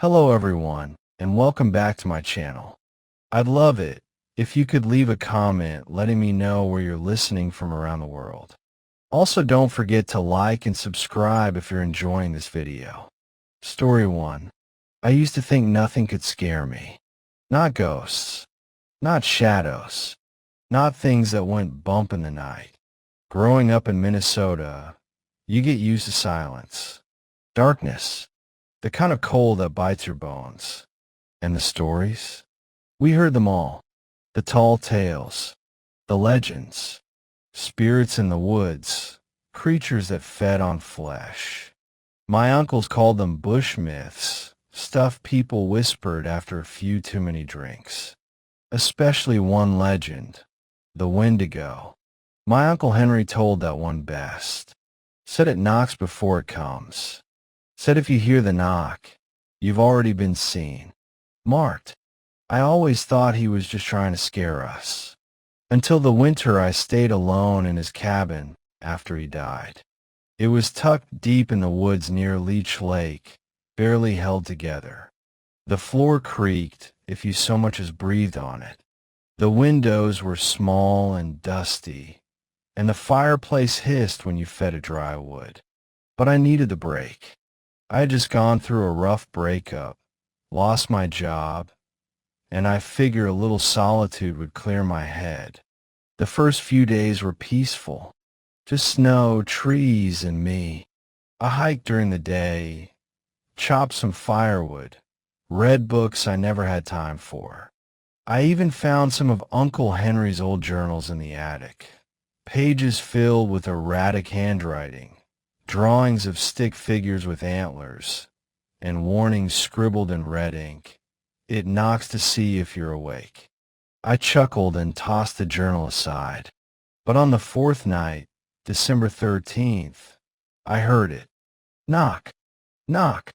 Hello everyone, and welcome back to my channel. I'd love it if you could leave a comment letting me know where you're listening from around the world. Also, don't forget to like and subscribe if you're enjoying this video. Story 1. I used to think nothing could scare me. Not ghosts, not shadows, not things that went bump in the night. Growing up in Minnesota, you get used to silence, darkness, the kind of cold that bites your bones. And the stories? We heard them all. The tall tales, the legends, spirits in the woods, creatures that fed on flesh. My uncles called them bush myths, stuff people whispered after a few too many drinks. Especially one legend, the Wendigo. My Uncle Henry told that one best. Said it knocks before it comes. Said if you hear the knock, you've already been seen. Marked. I always thought he was just trying to scare us. Until the winter I stayed alone in his cabin after he died. It was tucked deep in the woods near Leech Lake, barely held together. The floor creaked if you so much as breathed on it. The windows were small and dusty, and the fireplace hissed when you fed it dry wood. But I needed the break. I had just gone through a rough breakup, lost my job, and I figured a little solitude would clear my head. The first few days were peaceful, just snow, trees, and me. I hiked during the day, chopped some firewood, read books I never had time for. I even found some of Uncle Henry's old journals in the attic, pages filled with erratic handwriting, drawings of stick figures with antlers, and warnings scribbled in red ink. It knocks to see if you're awake. I chuckled and tossed the journal aside. But on the fourth night, December 13th, I heard it. Knock, knock,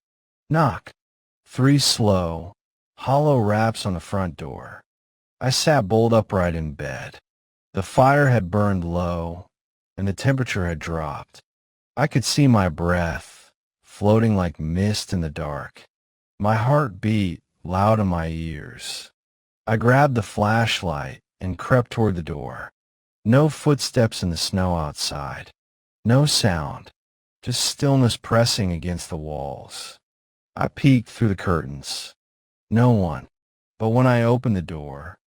knock. 3 slow, hollow raps on the front door. I sat bolt upright in bed. The fire had burned low, and the temperature had dropped. I could see my breath, floating like mist in the dark. My heart beat loud in my ears. I grabbed the flashlight and crept toward the door. No footsteps in the snow outside. No sound, just stillness pressing against the walls. I peeked through the curtains. No one. But when I opened the door,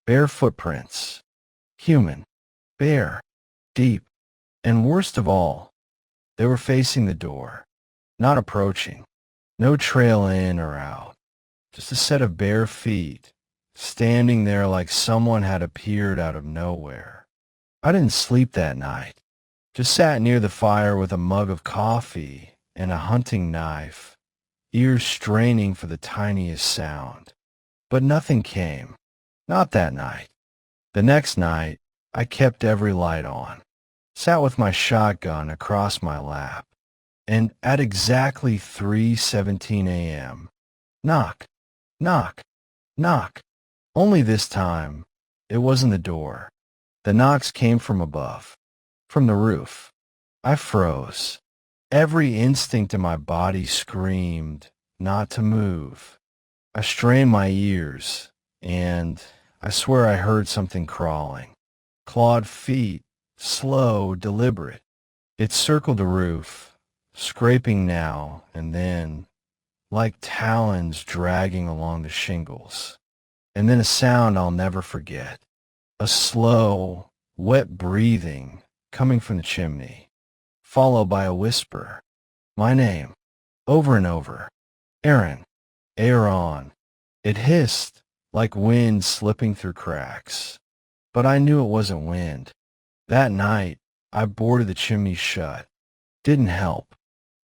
bare footprints. Human. Bare. Deep. And worst of all, they were facing the door, not approaching. No trail in or out. Just a set of bare feet, standing there like someone had appeared out of nowhere. I didn't sleep that night. Just sat near the fire with a mug of coffee and a hunting knife, ears straining for the tiniest sound. But nothing came. Not that night. The next night, I kept every light on. Sat with my shotgun across my lap, and at exactly 3:17 a.m., knock, knock, knock. Only this time, it wasn't the door. The knocks came from above, from the roof. I froze. Every instinct in my body screamed not to move. I strained my ears, and I swear I heard something crawling. Clawed feet. Slow, deliberate. It circled the roof, scraping now and then, like talons dragging along the shingles. And then a sound I'll never forget. A slow, wet breathing coming from the chimney, followed by a whisper. My name, over and over. Aaron. Aaron. It hissed, like wind slipping through cracks. But I knew it wasn't wind. That night, I boarded the chimney shut. Didn't help.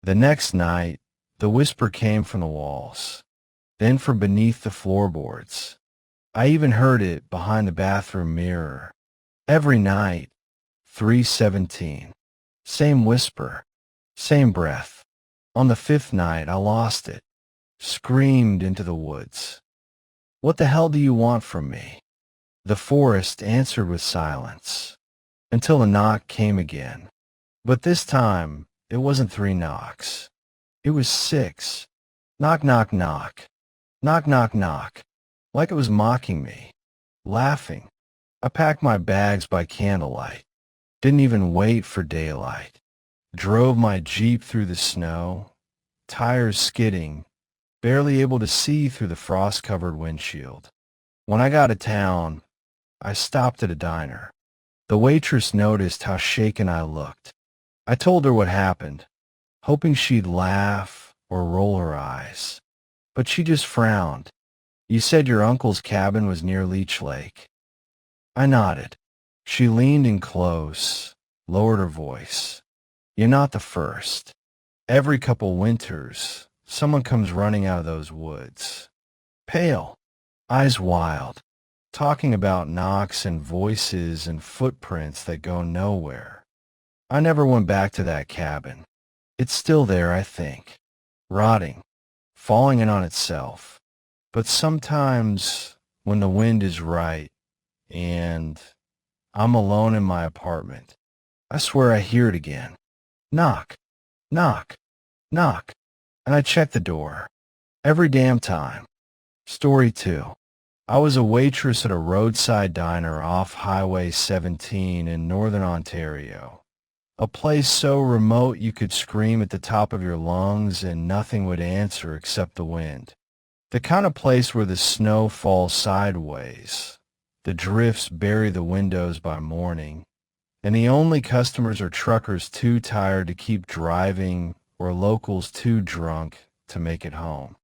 The next night, the whisper came from the walls, then from beneath the floorboards. I even heard it behind the bathroom mirror. Every night, 3:17. Same whisper, same breath. On the 5th night, I lost it. Screamed into the woods. What the hell do you want from me? The forest answered with silence. Until a knock came again. But this time, it wasn't 3 knocks. It was 6. Knock, knock, knock. Knock, knock, knock. Like it was mocking me. Laughing. I packed my bags by candlelight. Didn't even wait for daylight. Drove my Jeep through the snow, tires skidding, barely able to see through the frost-covered windshield. When I got to town, I stopped at a diner. The waitress noticed how shaken I looked. I told her what happened, hoping she'd laugh or roll her eyes. But she just frowned. You said your uncle's cabin was near Leech Lake. I nodded. She leaned in close, lowered her voice. You're not the first. Every couple winters, someone comes running out of those woods. Pale, eyes wild, talking about knocks and voices and footprints that go nowhere. I never went back to that cabin. It's still there, I think, rotting, falling in on itself. But sometimes, when the wind is right, and I'm alone in my apartment, I swear I hear it again. Knock, knock, knock. And I check the door. Every damn time. Story 2. I was a waitress at a roadside diner off Highway 17 in Northern Ontario. A place so remote you could scream at the top of your lungs and nothing would answer except the wind. The kind of place where the snow falls sideways, the drifts bury the windows by morning, and the only customers are truckers too tired to keep driving or locals too drunk to make it home.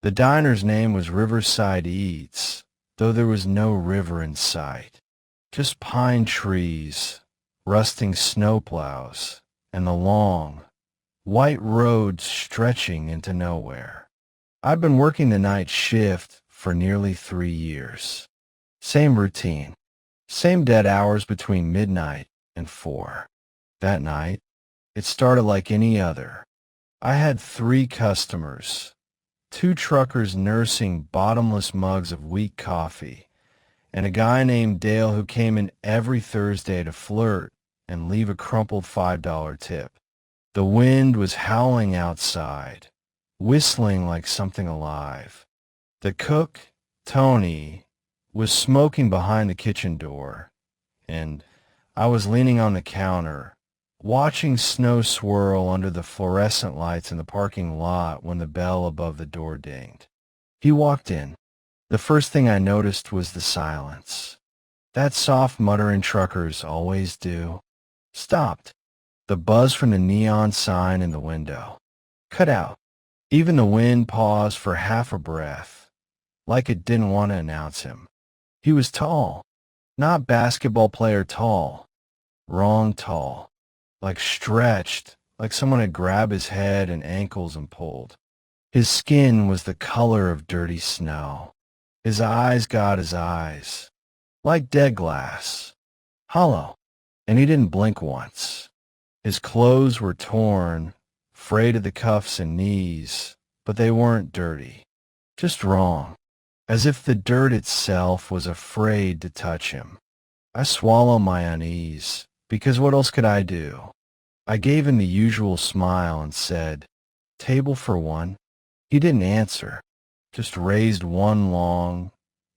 The diner's name was Riverside Eats, though there was no river in sight. Just pine trees, rusting snowplows, and the long, white roads stretching into nowhere. I'd been working the night shift for nearly 3 years. Same routine, same dead hours between midnight and 4. That night, it started like any other. I had 3 customers, 2 truckers nursing bottomless mugs of weak coffee, and a guy named Dale who came in every Thursday to flirt and leave a crumpled $5 tip. The wind was howling outside, whistling like something alive. The cook, Tony, was smoking behind the kitchen door, and I was leaning on the counter, watching snow swirl under the fluorescent lights in the parking lot when the bell above the door dinged. He walked in. The first thing I noticed was the silence. That soft muttering truckers always do. Stopped. The buzz from the neon sign in the window. Cut out. Even the wind paused for half a breath, like it didn't want to announce him. He was tall. Not basketball player tall. Wrong tall. Like stretched, like someone had grabbed his head and ankles and pulled. His skin was the color of dirty snow. His eyes got his eyes. Like dead glass. Hollow. And he didn't blink once. His clothes were torn, frayed at the cuffs and knees, but they weren't dirty. Just wrong. As if the dirt itself was afraid to touch him. I swallowed my unease, because what else could I do? I gave him the usual smile and said, "Table for one?" He didn't answer, just raised one long,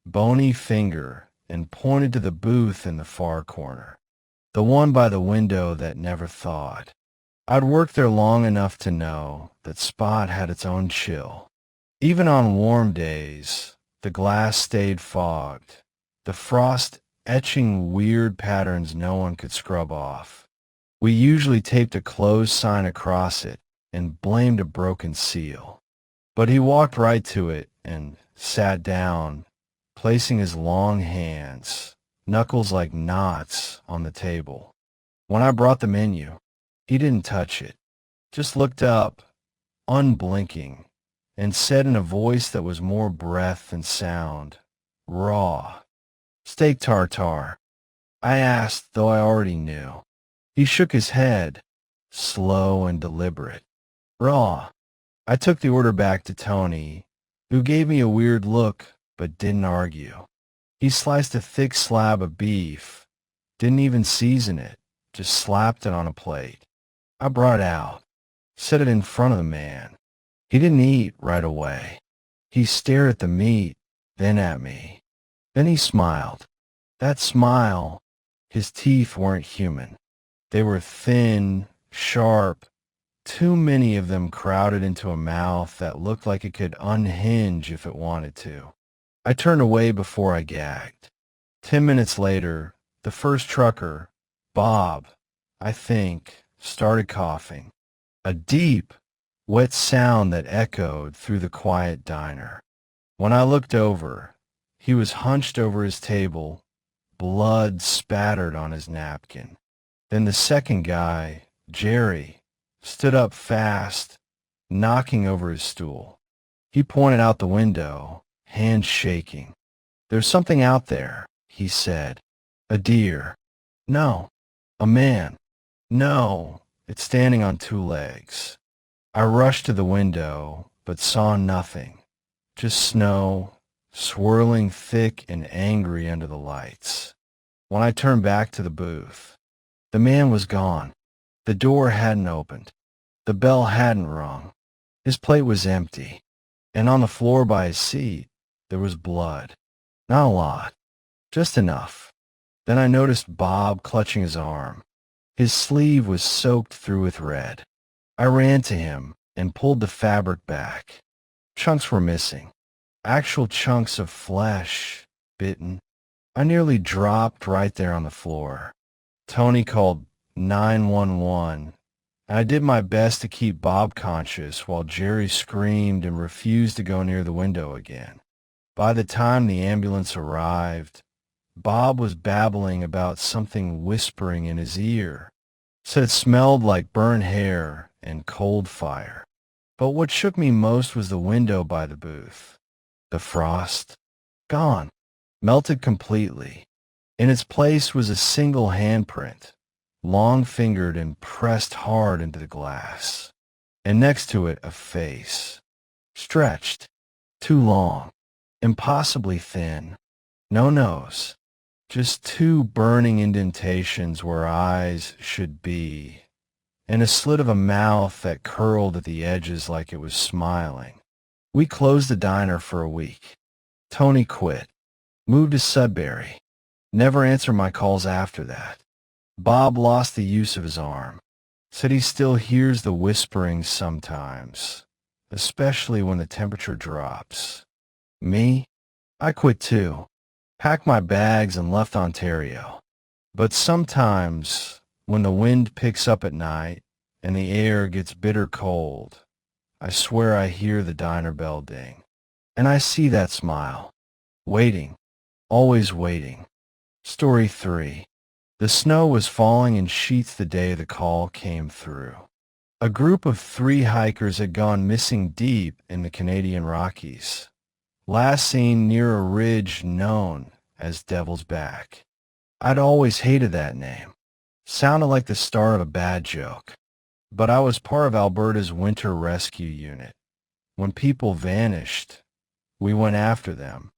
bony finger and pointed to the booth in the far corner, the one by the window that never thawed. I'd worked there long enough to know that spot had its own chill. Even on warm days, the glass stayed fogged, the frost etching weird patterns no one could scrub off. We usually taped a closed sign across it and blamed a broken seal. But he walked right to it and sat down, placing his long hands, knuckles like knots, on the table. When I brought the menu, he didn't touch it, just looked up, unblinking, and said in a voice that was more breath than sound, "Raw." "Steak tartare." I asked, though I already knew. He shook his head, slow and deliberate. "Raw." I took the order back to Tony, who gave me a weird look but didn't argue. He sliced a thick slab of beef, didn't even season it, just slapped it on a plate. I brought it out, set it in front of the man. He didn't eat right away. He stared at the meat, then at me. Then he smiled. That smile, his teeth weren't human. They were thin, sharp, too many of them crowded into a mouth that looked like it could unhinge if it wanted to. I turned away before I gagged. 10 minutes later, the first trucker, Bob, I think, started coughing. A deep, wet sound that echoed through the quiet diner. When I looked over, he was hunched over his table, blood spattered on his napkin. Then the second guy, Jerry, stood up fast, knocking over his stool. He pointed out the window, hands shaking. "There's something out there," he said. "A deer." "No." "A man." "No, it's standing on two legs." I rushed to the window, but saw nothing. Just snow, swirling thick and angry under the lights. When I turned back to the booth, the man was gone. The door hadn't opened. The bell hadn't rung. His plate was empty. And on the floor by his seat, there was blood. Not a lot, just enough. Then I noticed Bob clutching his arm. His sleeve was soaked through with red. I ran to him and pulled the fabric back. Chunks were missing. Actual chunks of flesh, bitten. I nearly dropped right there on the floor. Tony called 911, and I did my best to keep Bob conscious while Jerry screamed and refused to go near the window again. By the time the ambulance arrived, Bob was babbling about something whispering in his ear. Said it smelled like burnt hair and cold fire. But what shook me most was the window by the booth. The frost, gone, melted completely. In its place was a single handprint, long-fingered and pressed hard into the glass. And next to it, a face, stretched, too long, impossibly thin, no nose, just two burning indentations where eyes should be, and a slit of a mouth that curled at the edges like it was smiling. We closed the diner for a week. Tony quit, moved to Sudbury, never answered my calls after that. Bob lost the use of his arm, said he still hears the whispering sometimes, especially when the temperature drops. Me? I quit too, packed my bags and left Ontario. But sometimes, when the wind picks up at night and the air gets bitter cold, I swear I hear the diner bell ding. And I see that smile. Waiting. Always waiting. Story 3. The snow was falling in sheets the day the call came through. A group of 3 hikers had gone missing deep in the Canadian Rockies. Last seen near a ridge known as Devil's Back. I'd always hated that name. Sounded like the start of a bad joke. But I was part of Alberta's winter rescue unit. When people vanished, we went after them.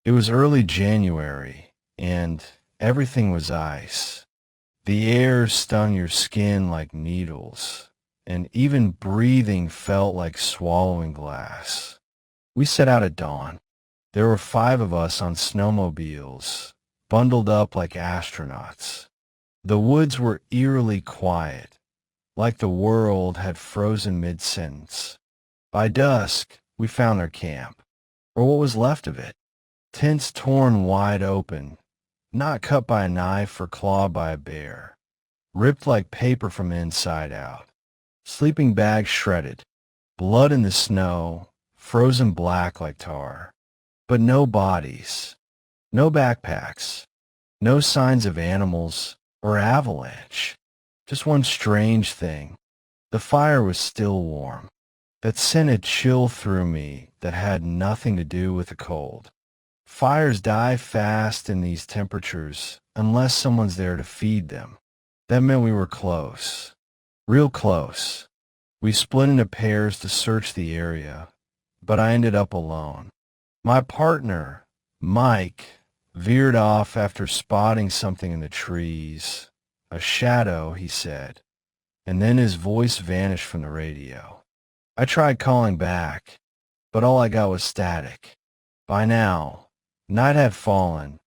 It was early January, and everything was ice. The air stung your skin like needles, and even breathing felt like swallowing glass. We set out at dawn. There were 5 of us on snowmobiles, bundled up like astronauts. The woods were eerily quiet, like the world had frozen mid-sentence. By dusk, we found their camp, or what was left of it. Tents torn wide open, not cut by a knife or clawed by a bear, ripped like paper from the inside out. Sleeping bags shredded, blood in the snow, frozen black like tar. But no bodies, no backpacks, no signs of animals or avalanche. Just one strange thing. The fire was still warm. That sent a chill through me that had nothing to do with the cold. Fires die fast in these temperatures unless someone's there to feed them. That meant we were close. Real close. We split into pairs to search the area, but I ended up alone. My partner, Mike, veered off after spotting something in the trees. A shadow, he said, and then his voice vanished from the radio. I tried calling back, but all I got was static. By now, night had fallen,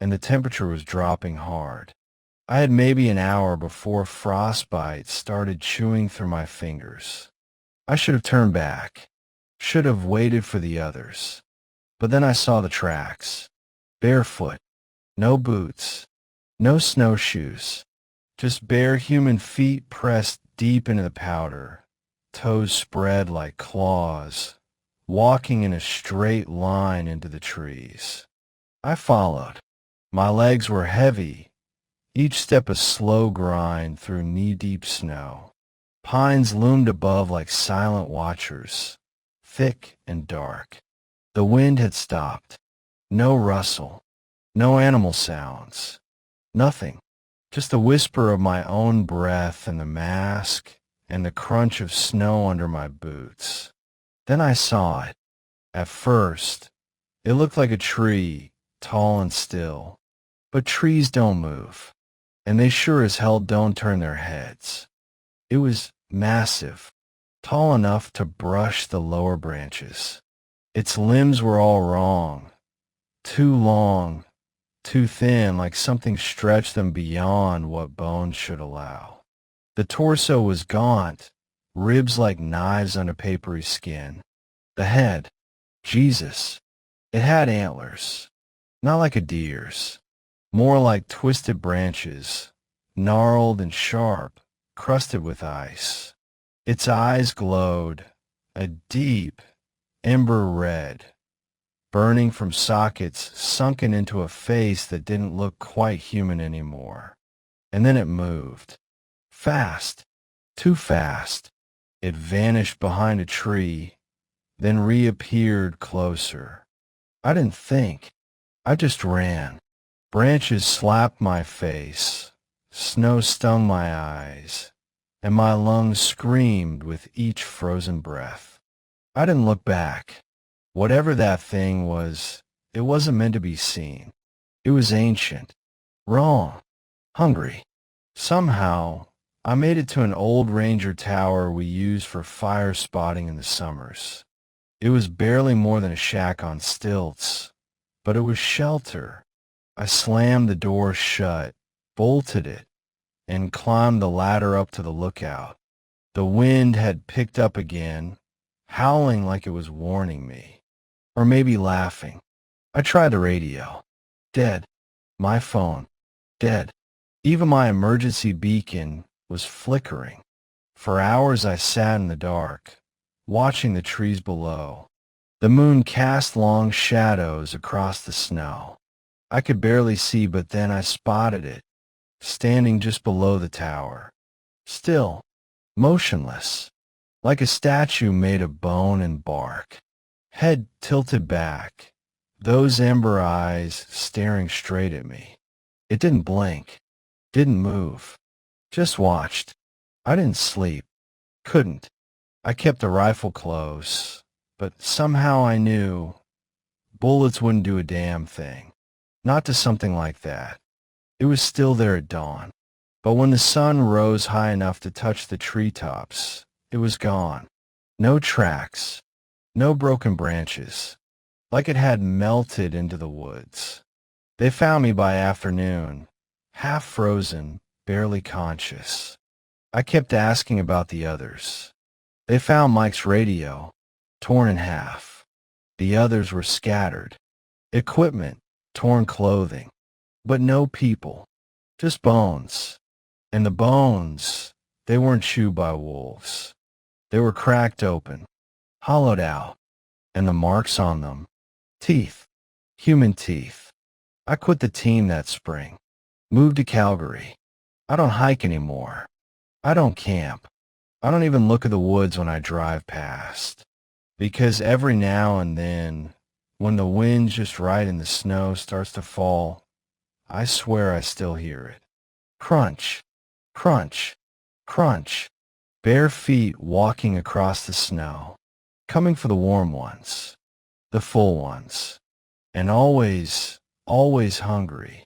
and the temperature was dropping hard. I had maybe an hour before frostbite started chewing through my fingers. I should have turned back, should have waited for the others. But then I saw the tracks. Barefoot, no boots, no snowshoes, just bare human feet pressed deep into the powder, toes spread like claws, walking in a straight line into the trees. I followed. My legs were heavy, each step a slow grind through knee-deep snow. Pines loomed above like silent watchers, thick and dark. The wind had stopped. No rustle, no animal sounds, nothing. Just the whisper of my own breath and the mask and the crunch of snow under my boots. Then I saw it. At first, it looked like a tree, tall and still. But trees don't move, and they sure as hell don't turn their heads. It was massive, tall enough to brush the lower branches. Its limbs were all wrong, too long, too thin, like something stretched them beyond what bones should allow. The torso was gaunt, ribs like knives on a papery skin. The head, Jesus, it had antlers, not like a deer's, more like twisted branches, gnarled and sharp, crusted with ice. Its eyes glowed, a deep, ember red, burning from sockets sunken into a face that didn't look quite human anymore. And then it moved. Fast, too fast. It vanished behind a tree, then reappeared closer. I didn't think. I just ran. Branches slapped my face. Snow stung my eyes, and my lungs screamed with each frozen breath. I didn't look back. Whatever that thing was, it wasn't meant to be seen. It was ancient, wrong, hungry. Somehow, I made it to an old ranger tower we used for fire spotting in the summers. It was barely more than a shack on stilts, but it was shelter. I slammed the door shut, bolted it, and climbed the ladder up to the lookout. The wind had picked up again, howling like it was warning me. Or maybe laughing. I tried the radio. Dead. My phone. Dead. Even my emergency beacon was flickering. For hours I sat in the dark, watching the trees below. The moon cast long shadows across the snow. I could barely see, but then I spotted it, standing just below the tower. Still, motionless, like a statue made of bone and bark. Head tilted back, those ember eyes staring straight at me. It didn't blink, didn't move, just watched. I didn't sleep, couldn't. I kept the rifle close, but somehow I knew bullets wouldn't do a damn thing. Not to something like that. It was still there at dawn. But when the sun rose high enough to touch the treetops, it was gone. No tracks. No broken branches, like it had melted into the woods. They found me by afternoon, half frozen, barely conscious. I kept asking about the others. They found Mike's radio, torn in half. The others were scattered. Equipment, torn clothing, but no people, just bones. And the bones, they weren't chewed by wolves. They were cracked open, hollowed out, and the marks on them, teeth, human teeth. I quit the team that spring, moved to Calgary. I don't hike anymore. I don't camp. I don't even look at the woods when I drive past. Because every now and then, when the wind's just right and the snow starts to fall, I swear I still hear it. Crunch, crunch, crunch. Bare feet walking across the snow, coming for the warm ones, the full ones, and always, always hungry.